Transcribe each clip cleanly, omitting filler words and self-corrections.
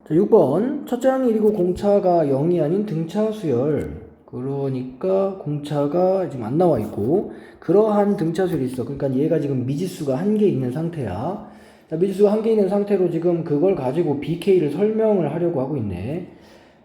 자, 6번. 첫째 항이 1이고 공차가 0이 아닌 등차 수열. 그러니까 공차가 지금 안 나와 있고 그러한 등차 수열이 있어. 그러니까 얘가 지금 미지수가 1개 있는 상태야. 자, 미지수가 1개 있는 상태로 지금 그걸 가지고 BK를 설명을 하려고 하고 있네.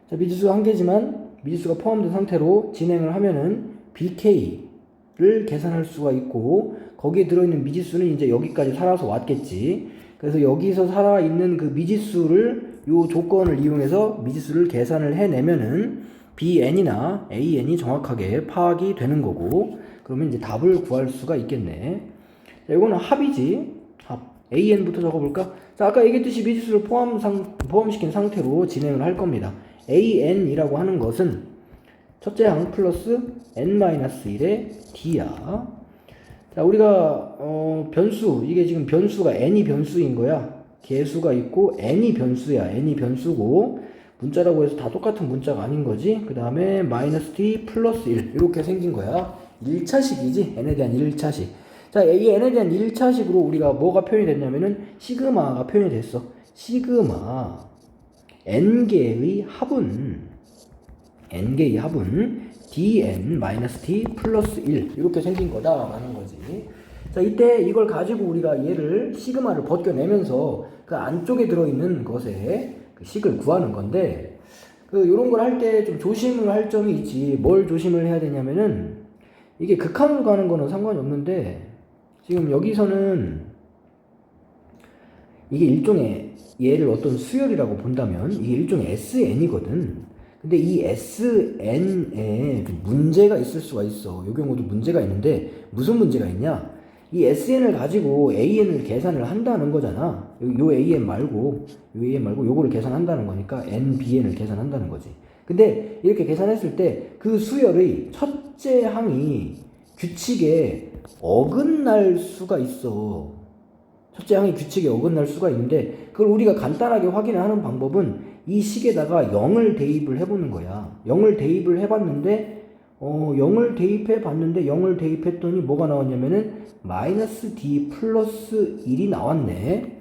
자, 미지수가 1개지만 미지수가 포함된 상태로 진행을 하면은 BK를 계산할 수가 있고 거기에 들어있는 미지수는 이제 여기까지 살아서 왔겠지. 그래서 여기서 살아있는 그 미지수를 요 조건을 이용해서 미지수를 계산을 해내면은 BN이나 AN이 정확하게 파악이 되는 거고 그러면 이제 답을 구할 수가 있겠네. 자, 이거는 합이지. 합. AN부터 적어볼까? 자, 아까 얘기했듯이 미지수를 포함시킨 상태로 진행을 할 겁니다. AN이라고 하는 것은 첫째 항 플러스 N-1의 D야. 자, 우리가 변수, 이게 지금 변수가 n이 변수인 거야. 개수가 있고 n이 변수야. n이 변수고 문자라고 해서 다 똑같은 문자가 아닌 거지. 그 다음에 마이너스 t 플러스 1 이렇게 생긴 거야. 1차식이지. n에 대한 1차식. 자, 이 n에 대한 1차식으로 우리가 뭐가 표현이 됐냐면은 시그마가 표현이 됐어. 시그마 n개의 합은 dn-t 플러스 1 이렇게 생긴 거다라는 거지. 자, 이때 이걸 가지고 우리가 얘를 시그마를 벗겨내면서 그 안쪽에 들어있는 것의 그 식을 구하는 건데 요런 걸 할 때 좀 조심을 할 점이 있지. 뭘 조심을 해야 되냐면은 이게 극한으로 가는 거는 상관이 없는데 지금 여기서는 이게 일종의 얘를 어떤 수열이라고 본다면 이게 일종의 SN이거든. 근데 이 SN에 문제가 있을 수가 있어. 이 경우도 문제가 있는데 무슨 문제가 있냐? 이 SN을 가지고 AN을 계산을 한다는 거잖아. 요 AN 말고 요거를 계산한다는 거니까 NBN을 계산한다는 거지. 근데 이렇게 계산했을 때 그 수열의 첫째 항이 규칙에 어긋날 수가 있어. 첫째 항이 규칙에 어긋날 수가 있는데 그걸 우리가 간단하게 확인을 하는 방법은 이 식에다가 0을 대입을 해보는 거야. 0을 대입을 해봤는데 0을 대입해봤는데 0을 대입했더니 뭐가 나왔냐면은 마이너스 d 플러스 1이 나왔네.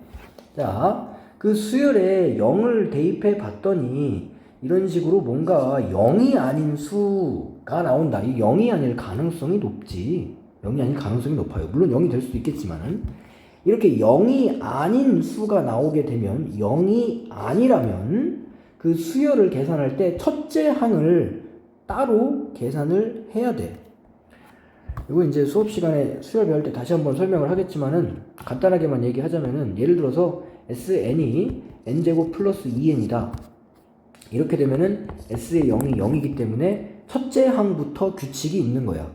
자, 그 수열에 0을 대입해봤더니 이런 식으로 뭔가 0이 아닌 수가 나온다. 이 0이 아닐 가능성이 높지. 0이 아닐 가능성이 높아요. 물론 0이 될 수도 있겠지만은 이렇게 0이 아닌 수가 나오게 되면 0이 아니라면 그 수열을 계산할 때 첫째 항을 따로 계산을 해야 돼. 이거 이제 수업 시간에 수열 배울 때 다시 한번 설명을 하겠지만은 간단하게만 얘기하자면은 예를 들어서 SN이 n제곱 플러스 2n이다. 이렇게 되면은 S의 0이 0이기 때문에 첫째 항부터 규칙이 있는 거야.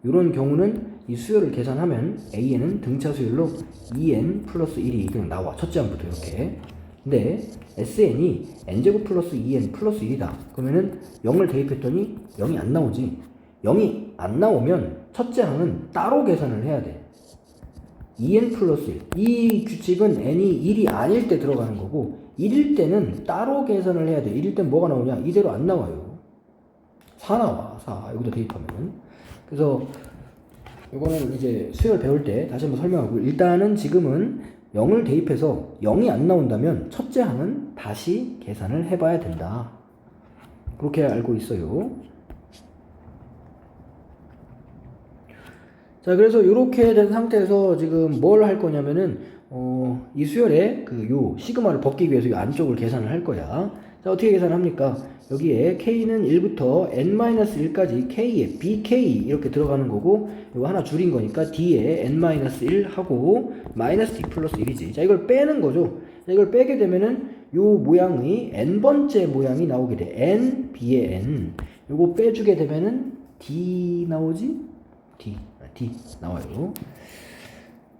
이런 경우는 이 수열을 계산하면 AN은 등차 수열로 2n 플러스 1이 그냥 나와. 첫째 항부터 이렇게. 근데 SN이 n제곱 플러스 2n 플러스 1이다. 그러면은 0을 대입했더니 0이 안 나오지. 0이 안 나오면 첫째 항은 따로 계산을 해야 돼. 2n 플러스 1. 이 규칙은 n이 1이 아닐 때 들어가는 거고 1일 때는 따로 계산을 해야 돼. 1일 땐 뭐가 나오냐? 이대로 안 나와요. 4 나와. 4. 여기다 대입하면. 그래서 이거는 이제 수열 배울 때 다시 한번 설명하고 일단은 지금은 0을 대입해서 0이 안 나온다면 첫째 항은 다시 계산을 해봐야 된다. 그렇게 알고 있어요. 자, 그래서 이렇게 된 상태에서 지금 뭘 할 거냐면은 이 수열에 요 시그마를 벗기 위해서 이 안쪽을 계산을 할 거야. 자, 어떻게 계산합니까? 여기에 k는 1부터 n-1까지 k에 bk 이렇게 들어가는 거고 이거 하나 줄인 거니까 d에 n-1 하고 마이너스 d 플러스 1이지. 자, 이걸 빼는 거죠. 자, 이걸 빼게 되면은 요 모양이 n번째 모양이 나오게 돼. n, b의 n. 요거 빼주게 되면은 d 나오지? d 나와요.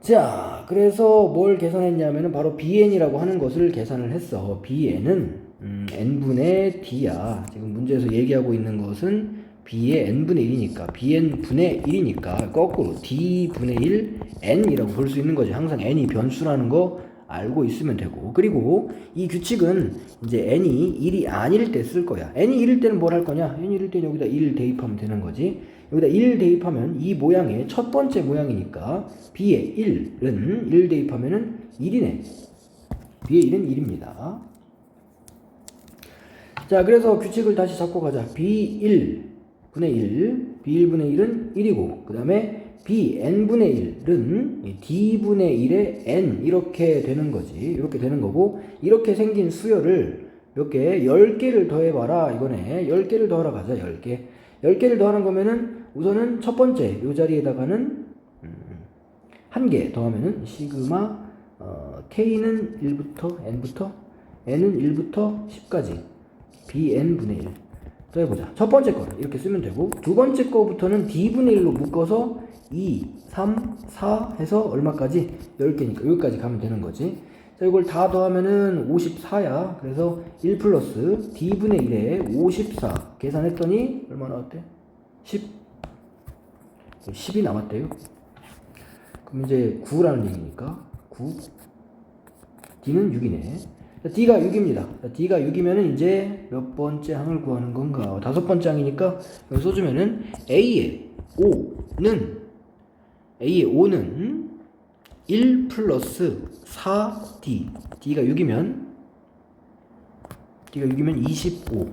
자, 그래서 뭘 계산했냐면은 바로 bn이라고 하는 것을 계산을 했어. bn은 n분의 d야. 지금 문제에서 얘기하고 있는 것은 b의 n분의 1이니까 bn분의 1이니까 거꾸로 d분의 1 n이라고 볼 수 있는 거지. 항상 n이 변수라는 거 알고 있으면 되고. 그리고 이 규칙은 이제 n이 1이 아닐 때 쓸 거야. n이 1일 때는 뭘 할 거냐? n이 1일 때는 여기다 1 대입하면 되는 거지. 여기다 1 대입하면 이 모양의 첫 번째 모양이니까 b의 1은 1 대입하면은 1이네. b의 1은 1입니다. 자, 그래서 규칙을 다시 잡고 가자. B1분의 1, B1분의 1은 1이고, 그 다음에 Bn분의 1은 D분의 1의 n 이렇게 되는 거지. 이렇게 되는 거고, 이렇게 생긴 수열을 몇 개? 10개를 더해봐라 이거네. 10개를 더하러 가자. 10개. 10개를 더하는 거면은 우선은 첫 번째 이 자리에다가는 1개 더하면은 시그마 K는 1부터 N부터 N은 1부터 10까지 Bn분의 1 더해보자. 첫 번째 거를 이렇게 쓰면 되고, 두 번째 거부터는 D분의 1로 묶어서 2, 3, 4 해서 얼마까지? 10개니까 여기까지 가면 되는 거지. 자, 이걸 다 더하면은 54야. 그래서 1 플러스 D분의 1에 54 계산했더니 얼마 나왔대? 10. 10이 남았대요. 그럼 이제 9라는 얘기니까 9. D는 6이네. 자, D가 6입니다. 자, D가 6이면은 이제 몇 번째 항을 구하는 건가? 5번째 항이니까 여기 써주면은 A의 5는 1 플러스 4D. D가 6이면 25.